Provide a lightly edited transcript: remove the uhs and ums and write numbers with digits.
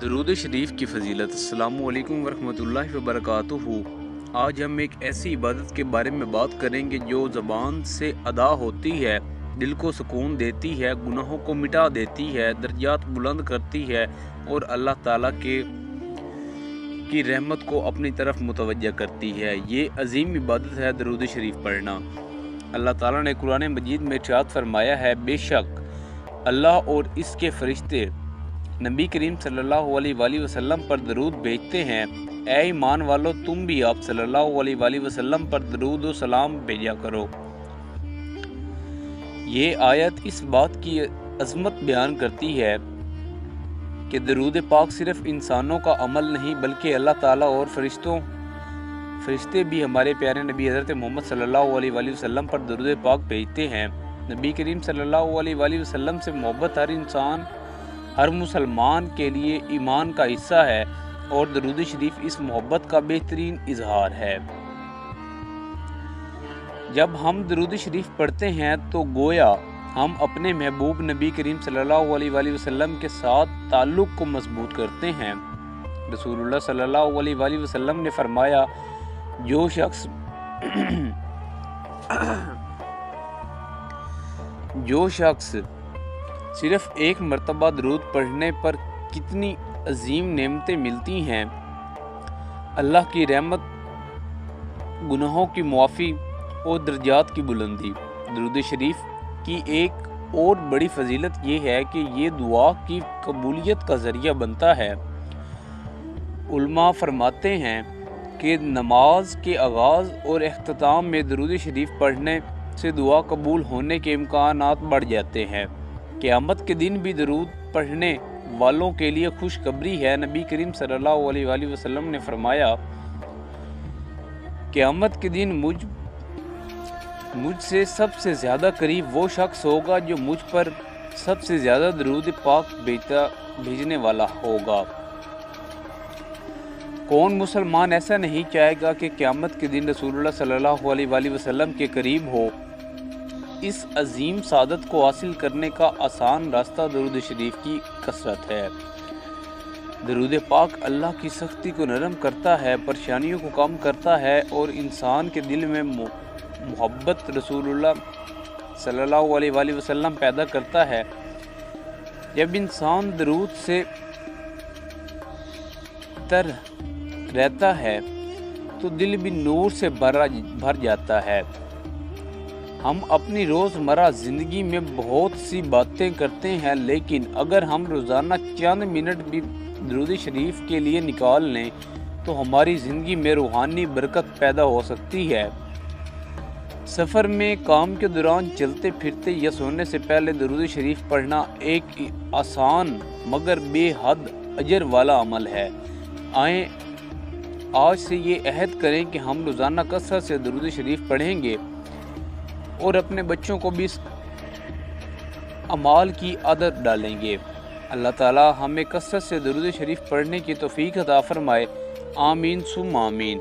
درود شریف کی فضیلت۔ السلام علیکم ورحمۃ اللہ وبرکاتہ۔ آج ہم ایک ایسی عبادت کے بارے میں بات کریں گے جو زبان سے ادا ہوتی ہے، دل کو سکون دیتی ہے، گناہوں کو مٹا دیتی ہے، درجات بلند کرتی ہے اور اللہ تعالیٰ کی رحمت کو اپنی طرف متوجہ کرتی ہے۔ یہ عظیم عبادت ہے درود شریف پڑھنا۔ اللہ تعالیٰ نے قرآن مجید میں ارشاد فرمایا ہے، بے شک اللہ اور اس کے فرشتے نبی کریم صلی اللہ علیہ وآلہ وسلم پر درود بھیجتے ہیں۔ اے ایمان والو، تم بھی آپ صلی اللہ علیہ وآلہ وسلم پر درود و سلام بھیجا کرو۔ یہ آیت اس بات کی عظمت بیان کرتی ہے کہ درود پاک صرف انسانوں کا عمل نہیں بلکہ اللہ تعالیٰ اور فرشتے بھی ہمارے پیارے نبی حضرت محمد صلی اللہ علیہ وآلہ وسلم پر درود پاک بھیجتے ہیں۔ نبی کریم صلی اللہ علیہ وآلہ وسلم سے محبت ہر مسلمان کے لیے ایمان کا حصہ ہے اور درود شریف اس محبت کا بہترین اظہار ہے۔ جب ہم درود شریف پڑھتے ہیں تو گویا ہم اپنے محبوب نبی کریم صلی اللہ علیہ وآلہ وسلم کے ساتھ تعلق کو مضبوط کرتے ہیں۔ رسول اللہ صلی اللہ علیہ وآلہ وسلم نے فرمایا، جو شخص صرف ایک مرتبہ درود پڑھنے پر کتنی عظیم نعمتیں ملتی ہیں، اللہ کی رحمت، گناہوں کی معافی اور درجات کی بلندی۔ درود شریف کی ایک اور بڑی فضیلت یہ ہے کہ یہ دعا کی قبولیت کا ذریعہ بنتا ہے۔ علماء فرماتے ہیں کہ نماز کے آغاز اور اختتام میں درود شریف پڑھنے سے دعا قبول ہونے کے امکانات بڑھ جاتے ہیں۔ قیامت کے دن بھی درود پڑھنے والوں کے لیے خوشخبری ہے۔ نبی کریم صلی اللہ علیہ وآلہ وسلم نے فرمایا، قیامت کے دن مجھ سے سب سے زیادہ قریب وہ شخص ہوگا جو مجھ پر سب سے زیادہ درود پاک بھیجنے والا ہوگا۔ کون مسلمان ایسا نہیں چاہے گا کہ قیامت کے دن رسول اللہ صلی اللہ علیہ وآلہ وسلم کے قریب ہو؟ اس عظیم سعادت کو حاصل کرنے کا آسان راستہ درود شریف کی کثرت ہے۔ درود پاک اللہ کی سختی کو نرم کرتا ہے، پریشانیوں کو کم کرتا ہے اور انسان کے دل میں محبت رسول اللہ صلی اللہ علیہ وآلہ وسلم پیدا کرتا ہے۔ جب انسان درود سے تر رہتا ہے تو دل بھی نور سے بھر جاتا ہے۔ ہم اپنی روزمرہ زندگی میں بہت سی باتیں کرتے ہیں، لیکن اگر ہم روزانہ چند منٹ بھی درود شریف کے لیے نکال لیں تو ہماری زندگی میں روحانی برکت پیدا ہو سکتی ہے۔ سفر میں، کام کے دوران، چلتے پھرتے یا سونے سے پہلے درود شریف پڑھنا ایک آسان مگر بے حد اجر والا عمل ہے۔ آئیں آج سے یہ عہد کریں کہ ہم روزانہ کثرت سے درود شریف پڑھیں گے اور اپنے بچوں کو بھی اس عمال کی عادت ڈالیں گے۔ اللہ تعالی ہمیں کثرت سے درود شریف پڑھنے کی توفیق عطا فرمائے۔ آمین ثم آمین۔